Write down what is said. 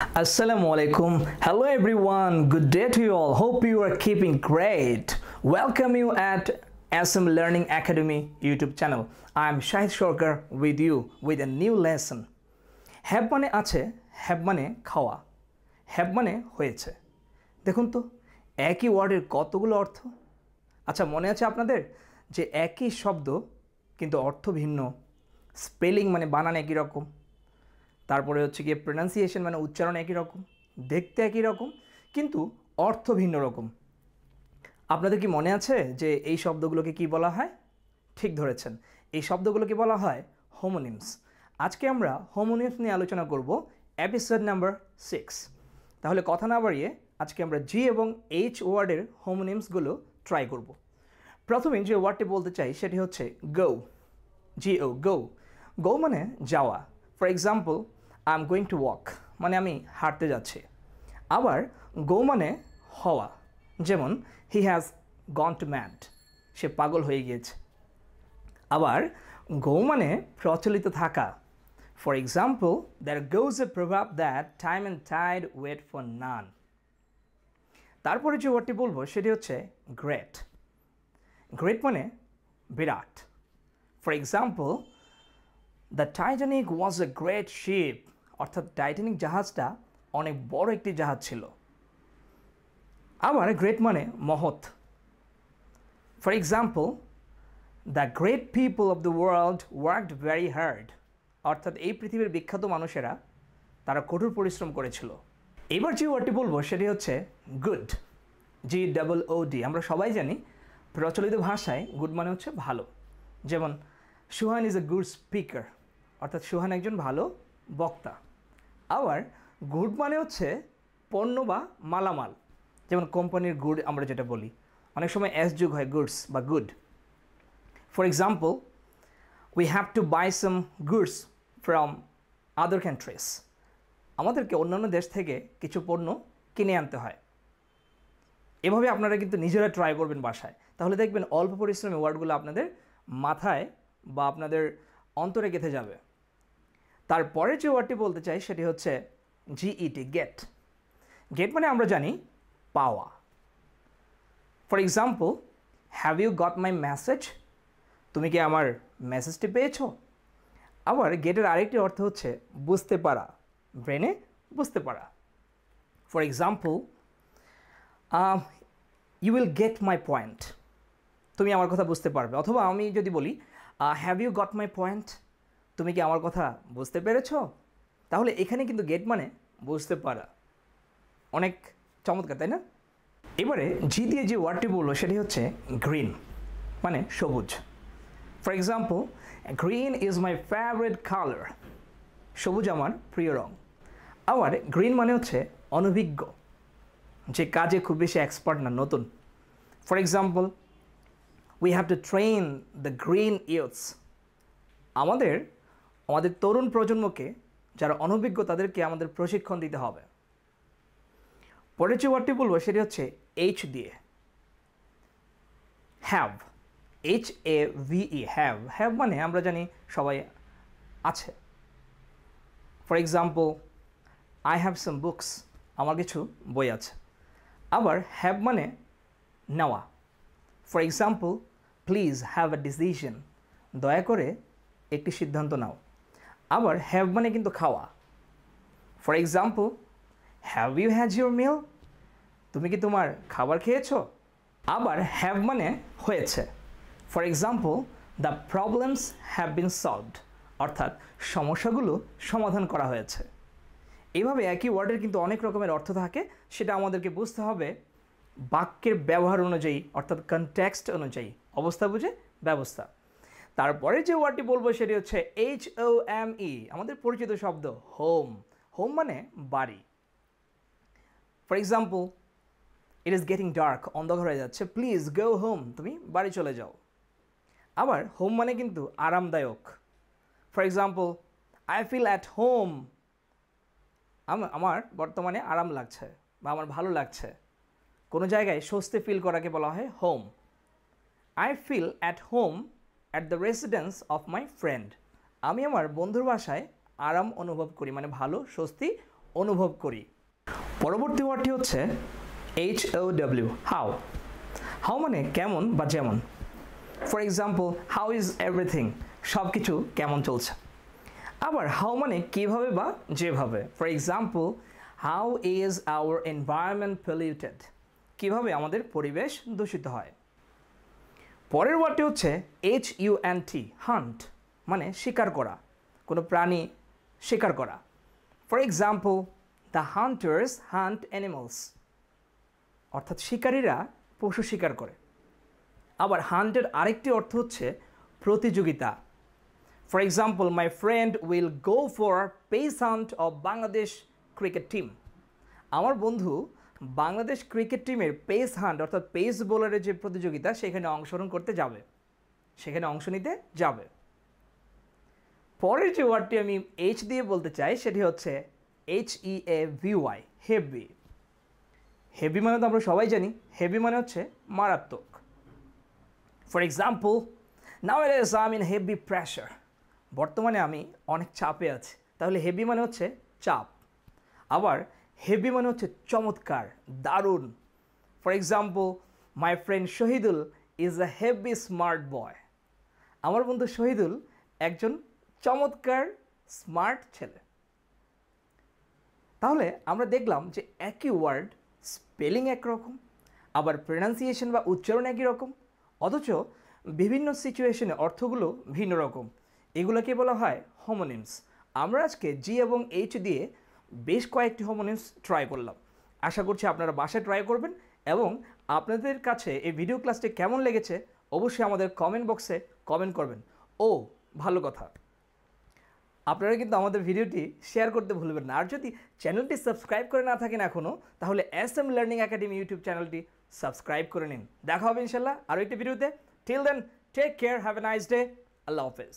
Assalamualaikum. Hello everyone. Good day to you all. Hope you are keeping great. Welcome you at SM Learning Academy YouTube channel. I am Shahed Sharkar with you with a new lesson. Have মানে আছে, have মানে খাওয়া, have মানে হয়েছে। দেখুন তো একই ওয়ার্ডের কতগুলো অর্থ। আচ্ছা মনে আছে আপনাদের যে একই শব্দ কিন্তু অর্থ ভিন্ন, স্পেলিং মানে বানান একই রকম, তারপরে হচ্ছে গিয়ে প্রনাউন্সিয়েশন মানে উচ্চারণ একই রকম, দেখতে একই রকম কিন্তু অর্থ ভিন্ন রকম। আপনাদের কি মনে আছে যে এই শব্দগুলোকে কি বলা হয়? ঠিক ধরেছেন, এই শব্দগুলোকে বলা হয় হোমোনিমস। আজকে আমরা হোমোনিমস নিয়ে আলোচনা করব, এপিসোড নাম্বার 6। তাহলে কথা না বাড়িয়ে আজকে আমরা জি এবং এইচ ওয়ার্ডের হোমোনিমসগুলো ট্রাই করব। প্রথমে যে ওয়ার্ডটি বলতে চাই সেটি হচ্ছে গো। GO, গো। গো মানে যাওয়া। For example, I am going to walk মানে আমি হাঁটতে যাচ্ছি। আবার গো মানে হওয়া, যেমন he has gone to mad, সে পাগল হয়ে গিয়েছে। আবার গো মানে প্রচলিত থাকা। For example, there goes a proverb that time and tide wait for none. তারপরে যে ওয়ার্ডটি বলবো সেটি হচ্ছে গ্রেট। গ্রেট মানে বিরাট। For example, the Titanic was a great ship, অর্থাৎ টাইটানিক জাহাজটা অনেক বড় একটি জাহাজ ছিল। আবার গ্রেট মানে মহৎ। For example, the great people of the world worked very hard, অর্থাৎ এই পৃথিবীর বিখ্যাত মানুষেরা তারা কঠোর পরিশ্রম করেছিল। এবার যে ওয়ার্ডটি বলবো সেটি হচ্ছে গুড। GOOD। আমরা সবাই জানি প্রচলিত ভাষায় গুড মানে হচ্ছে ভালো, যেমন সুহান ইজ এ গুড স্পিকার, অর্থাৎ সুহান একজন ভালো বক্তা। আবার গুড মানে হচ্ছে পণ্য বা মালামাল, যেমন কোম্পানির গুড আমরা যেটা বলি, অনেক সময় এস যুগ হয় গুডস বা good. For example, we have to buy some goods from other countries, আমাদেরকে অন্যান্য দেশ থেকে কিছু পণ্য কিনে আনতে হয়। এভাবে আপনারা কিন্তু নিজেরা ট্রাই করবেন বাসায়, তাহলে দেখবেন অল্প পরিশ্রমে ওয়ার্ডগুলো আপনাদের মাথায় বা আপনাদের অন্তরে গেঁথে যাবে। তারপরে যে ওয়ার্ডটি বলতে চাই সেটি হচ্ছে GET, গেট। গেট মানে আমরা জানি পাওয়া। For example, have you got my message, তুমি কি আমার মেসেজটি পেয়েছো? আবার গেটের আরেকটি অর্থ হচ্ছে বুঝতে পারা, ব্রেনে বুঝতে পারা। For example, you will get my point, তুমি আমার কথা বুঝতে পারবে। অথবা আমি যদি বলি have you got my point, তুমি কি আমার কথা বুঝতে পেরেছ? তাহলে এখানে কিন্তু গেট মানে বুঝতে পারা। অনেক চমৎকার, তাই না? এবারে জি দিয়ে যে ওয়ার্ডটি বললো সেটি হচ্ছে গ্রিন, মানে সবুজ। For example, green is my favourite colour, সবুজ আমার প্রিয় রং। আবার গ্রিন মানে হচ্ছে অনভিজ্ঞ, যে কাজে খুব বেশি এক্সপার্ট না, নতুন। For example, we have to train the green youths, আমাদের তরুণ প্রজন্মকে, যারা অনভিজ্ঞ তাদেরকে আমাদের প্রশিক্ষণ দিতে হবে। পরের যে ওয়ার্ডটি বলবো সেটি হচ্ছে এইচ দিয়ে, হ্যাভ। HAVE, have. হ্যাভ মানে আমরা জানি সবাই আছে। For example, I have some books, আমার কিছু বই আছে। আবার হ্যাভ মানে নেওয়া। For example, please have a decision, দয়া করে একটি সিদ্ধান্ত নাও। আবার হ্যাভ মানে কিন্তু খাওয়া। For example, have you has your meal, তুমি কি তোমার খাবার খেয়েছো? আবার হ্যাভ মানে হয়েছে। For example, the problems have been solved, অর্থাৎ সমস্যাগুলো সমাধান করা হয়েছে। এইভাবে একই ওয়ার্ডের কিন্তু অনেক রকমের অর্থ থাকে, সেটা আমাদেরকে বুঝতে হবে বাক্যের ব্যবহার অনুযায়ী, অর্থাৎ কনটেক্সট অনুযায়ী, অবস্থা বুঝে ব্যবস্থা। তারপরে যে ওয়ার্ডটি বলবো সেটি হচ্ছে HOME, আমাদের পরিচিত শব্দ হোম। হোম মানে বাড়ি। For example, it is getting dark, অন্ধকার হয়ে যাচ্ছে, প্লিজ গো হোম, তুমি বাড়ি চলে যাও। আবার হোম মানে কিন্তু আরামদায়ক। For example, I feel at home, আমার বর্তমানে আরাম লাগছে বা আমার ভালো লাগছে। কোনো জায়গায় স্বস্তি ফিল করাকে বলা হয় home. I feel at home at the residence of my friend, আমি আমার বন্ধুর বাসায় আরাম অনুভব করি, মানে ভালো স্বস্তি অনুভব করি। পরবর্তী ওয়ার্ডটি হচ্ছে HOW, হাউ। হাউ মানে কেমন বা যেমন। For example, how is everything, সব কিছু কেমন চলছে। আবার হাউ মানে কীভাবে বা যেভাবে। For example, how is our environment polluted, কীভাবে আমাদের পরিবেশ দূষিত হয়। পরের ওয়ার্ডটি হচ্ছে HUNT, হান্ট, মানে শিকার করা, কোনো প্রাণী শিকার করা। For example, the hunters hunt animals, অর্থাৎ শিকারীরা পশু শিকার করে। আবার হান্টের আরেকটি অর্থ হচ্ছে প্রতিযোগিতা। For example, my friend will go for pace hunt of Bangladesh cricket team, আমার বন্ধু বাংলাদেশ ক্রিকেট টিমের পেস হান্ট অর্থাৎ পেস বোলারের যে প্রতিযোগিতা সেখানে অংশগ্রহণ করতে যাবে, সেখানে অংশ নিতে যাবে। পরের যে ওয়ার্ডটি আমি H দিয়ে বলতে চাই সেটি হচ্ছে HEAVY, হেভি। হেভি মানে তো আমরা সবাই জানি, হেভি মানে হচ্ছে মারাত্মক। For example, নাওয়াডেজ I am in heavy pressure, বর্তমানে আমি অনেক চাপে আছি। তাহলে হেভি মানে হচ্ছে চাপ। আবার হেভি মানে হচ্ছে চমৎকার, দারুণ। For example, my friend Shahidul is a heavy smart boy, আমার বন্ধু শহীদুল একজন চমৎকার স্মার্ট ছেলে। তাহলে আমরা দেখলাম যে একই ওয়ার্ড, স্পেলিং একরকম, আবার প্রনাউন্সিয়েশন বা উচ্চারণ একই রকম, অথচ বিভিন্ন সিচুয়েশনে অর্থগুলো ভিন্ন রকম। এগুলোকে বলা হয় হোমোনিমস। আমরা আজকে জি এবং এইচ দিয়ে বেশ কয়েকটি হোমোনিমস ট্রাই করলাম। আশা করছি আপনারা বাসায় ট্রাই করবেন এবং আপনাদের কাছে এই ভিডিও ক্লাসটি কেমন লেগেছে অবশ্যই আমাদের কমেন্ট বক্সে কমেন্ট করবেন। ও ভালো কথা, আপনারা কিন্তু আমাদের ভিডিওটি শেয়ার করতে ভুলবেন না। আর যদি চ্যানেলটি সাবস্ক্রাইব করে না থাকেন এখনও, তাহলে SM লার্নিং একাডেমি ইউটিউব চ্যানেলটি সাবস্ক্রাইব করে নিন। দেখা হবে ইনশাল্লাহ আরও একটি ভিডিওতে। Till then, take care, have a nice day, আল্লাহ হাফেজ।